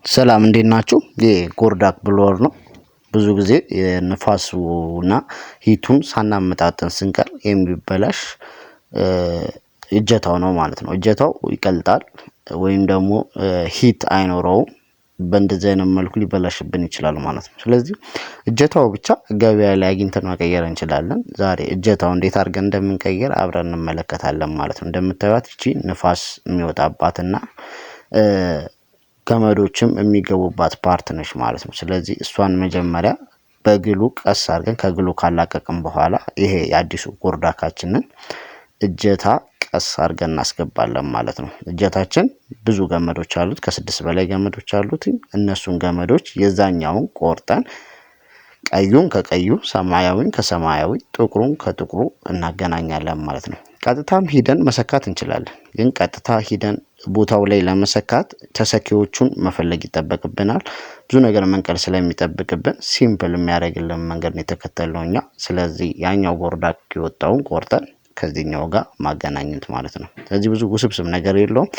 ሰላም እንዴት ናችሁ? የጎርዳክ ብሎወር ነው። ብዙ ጊዜ የንፋሱና ሂቱን ሳናመጣጥን ስንቀር የሚበላሽ እጀታው ነው ማለት ነው። እጀታው ይቀልጣል ወይም ደግሞ ሂት አይኖረውም። በእንደዚህ አይነት መልኩ ሊበላሽብን ይችላል ማለት ነው። ስለዚህ እጀታው ብቻ ገበያ ላይ አግኝተን መቀየር እንችላለን። ዛሬ እጀታው እንዴት አድርገን እንደምንቀይር አብረን እንመለከታለን ማለት ነው። እንደምታዩት እቺ ንፋስ የሚወጣባትና ገመዶችም የሚገቡባት ፓርት ነች ማለት ነው። ስለዚህ እሷን መጀመሪያ በግሉ ቀስ አድርገን ከግሉ ካላቀቅን በኋላ ይሄ የአዲሱ ጎርዳካችንን እጀታ ቀስ አድርገን እናስገባለን ማለት ነው። እጀታችን ብዙ ገመዶች አሉት፣ ከ6 በላይ ገመዶች አሉት። እነሱን ገመዶች የዛኛውን ቆርጠን ቀዩን ከቀዩ፣ ሰማያዊን ከሰማያዊ፣ ጥቁሩን ከጥቁሩ እናገናኛለን ማለት ነው። ቀጥታም ሂደን መሰካት እንችላለን። ግን ቀጥታ ሂደን ቦታው ላይ ለመሰካት ተሰኪዎቹን መፈለግ ይጠበቅብናል። ብዙ ነገር መንቀል ስለሚጠብቅብን ሲምፕል የሚያደርግልን መንገድ ነው የተከተልነው እኛ። ስለዚህ ያኛው ጎርዳክ የወጣውን ቆርጠን ከዚህኛው ጋር ማገናኘት ማለት ነው። ስለዚህ ብዙ ውስብስብ ነገር የለውም፣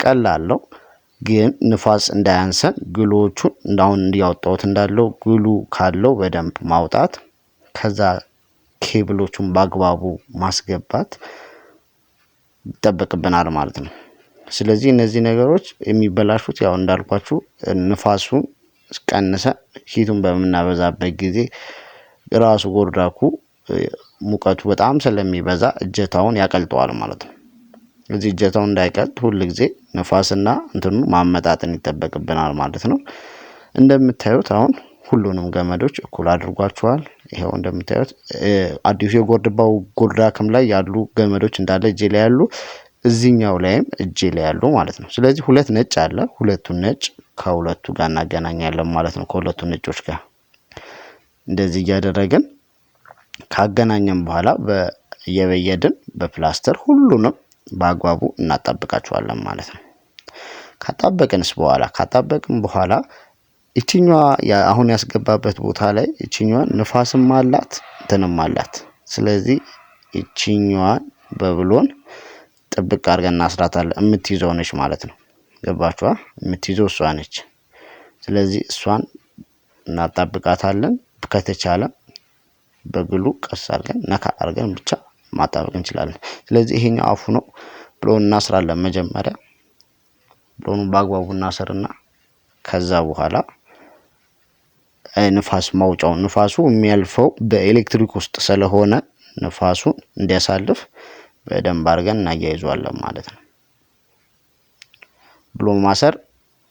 ቀላል ነው። ግን ንፋስ እንዳያንሰን ግሎቹን እንዳሁን እንዲያወጣውት እንዳለው ግሉ ካለው በደንብ ማውጣት፣ ከዛ ኬብሎቹን በአግባቡ ማስገባት ይጠበቅብናል ማለት ነው። ስለዚህ እነዚህ ነገሮች የሚበላሹት ያው እንዳልኳችሁ ንፋሱን ቀንሰ ሂቱን በመናበዛበት ጊዜ ራሱ ጎርዳኩ ሙቀቱ በጣም ስለሚበዛ እጀታውን ያቀልጠዋል ማለት ነው። እዚህ እጀታው እንዳይቀልጥ ሁሉ ጊዜ ንፋስና እንትኑ ማመጣጠን ይጠበቅብናል ማለት ነው። እንደምታዩት አሁን ሁሉንም ገመዶች እኩል አድርጓቸዋል። ይሄው እንደምታዩት አዲሱ የጎርድባው ጎርዳክም ላይ ያሉ ገመዶች እንዳለ እጄ ላይ ያሉ፣ እዚህኛው ላይም እጄ ላይ ያሉ ማለት ነው። ስለዚህ ሁለት ነጭ አለ፣ ሁለቱን ነጭ ከሁለቱ ጋር እናገናኛለን ማለት ነው። ከሁለቱ ነጮች ጋር እንደዚህ እያደረግን ካገናኘን በኋላ በየበየድን በፕላስተር ሁሉንም በአግባቡ እናጣብቃቸዋለን ማለት ነው። ካጣበቅን በኋላ እቺኛዋ አሁን ያስገባበት ቦታ ላይ እቺኛዋን ንፋስም አላት እንትንም አላት። ስለዚህ እቺኛዋን በብሎን ጥብቅ አድርገን እናስራታለን። የምትይዘው ነች ማለት ነው። ገባችኋ? የምትይዘው እሷ ነች። ስለዚህ እሷን እናጣብቃታለን። ከተቻለ በግሉ ቀስ አድርገን ነካ አድርገን ብቻ ማጣበቅ እንችላለን። ስለዚህ ይሄኛው አፉ ነው። ብሎን እናስራለን። መጀመሪያ ብሎኑን በአግባቡ እናሰርና ከዛ በኋላ ንፋስ ማውጫው ንፋሱ የሚያልፈው በኤሌክትሪክ ውስጥ ስለሆነ ንፋሱን እንዲያሳልፍ በደንብ አድርገን እናያይዘዋለን ማለት ነው። ብሎን ማሰር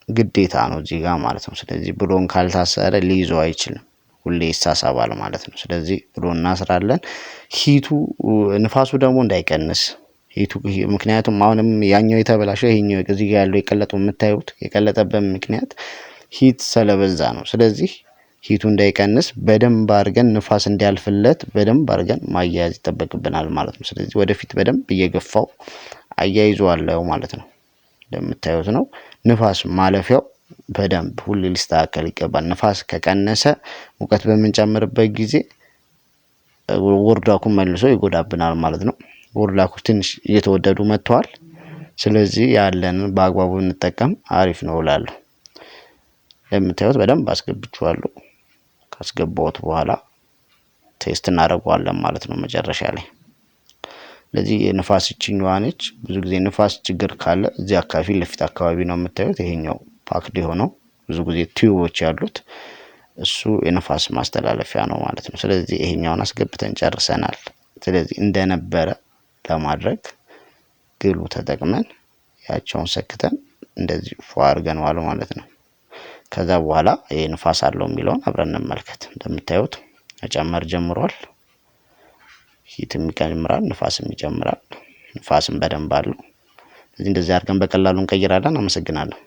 ግዴታ ነው እዚህ ጋር ማለት ነው። ስለዚህ ብሎን ካልታሰረ ሊይዘው አይችልም፣ ሁሌ ይሳሳባል ማለት ነው። ስለዚህ ብሎን እናስራለን። ሂቱ ንፋሱ ደግሞ እንዳይቀንስ ሂቱ፣ ምክንያቱም አሁንም ያኛው የተበላሸው ይሄኛው እዚህ ጋር ያለው የቀለጠው የምታዩት የቀለጠበት ምክንያት ሂት ስለበዛ ነው። ስለዚህ ሂቱ እንዳይቀንስ በደንብ አድርገን ንፋስ እንዲያልፍለት በደንብ አድርገን ማያያዝ ይጠበቅብናል ማለት ነው። ስለዚህ ወደፊት በደንብ እየገፋው አያይዘዋለሁ ማለት ነው። እንደምታዩት ነው። ንፋስ ማለፊያው በደንብ ሁሌ ሊስተካከል ይገባል። ንፋስ ከቀነሰ ሙቀት በምንጨምርበት ጊዜ ጎርዳኩን መልሶ ይጎዳብናል ማለት ነው። ጎርዳኩ ትንሽ እየተወደዱ መጥተዋል። ስለዚህ ያለንን በአግባቡ እንጠቀም፣ አሪፍ ነው እላለሁ። እንደምታዩት በደንብ አስገብቼዋለሁ። ካስገባሁት በኋላ ቴስት እናደርገዋለን ማለት ነው መጨረሻ ላይ። ስለዚህ የንፋስ እቺኛዋ ነች። ብዙ ጊዜ ንፋስ ችግር ካለ እዚህ አካባቢ ለፊት አካባቢ ነው የምታዩት። ይሄኛው ፓክድ የሆነው ብዙ ጊዜ ቲዩቦች ያሉት እሱ የንፋስ ማስተላለፊያ ነው ማለት ነው። ስለዚህ ይሄኛውን አስገብተን ጨርሰናል። ስለዚህ እንደነበረ ለማድረግ ግሉ ተጠቅመን ያቸውን ሰክተን እንደዚህ ፏ አድርገነዋል ማለት ነው። ከዛ በኋላ ይሄ ንፋስ አለው የሚለውን አብረን እንመልከት። እንደምታዩት መጨመር ጀምሯል። ሂትም ይጨምራል፣ ንፋስም ይጨምራል። ንፋስም በደንብ አለው። ስለዚህ እንደዚህ አድርገን በቀላሉ እንቀይራለን። አመሰግናለሁ።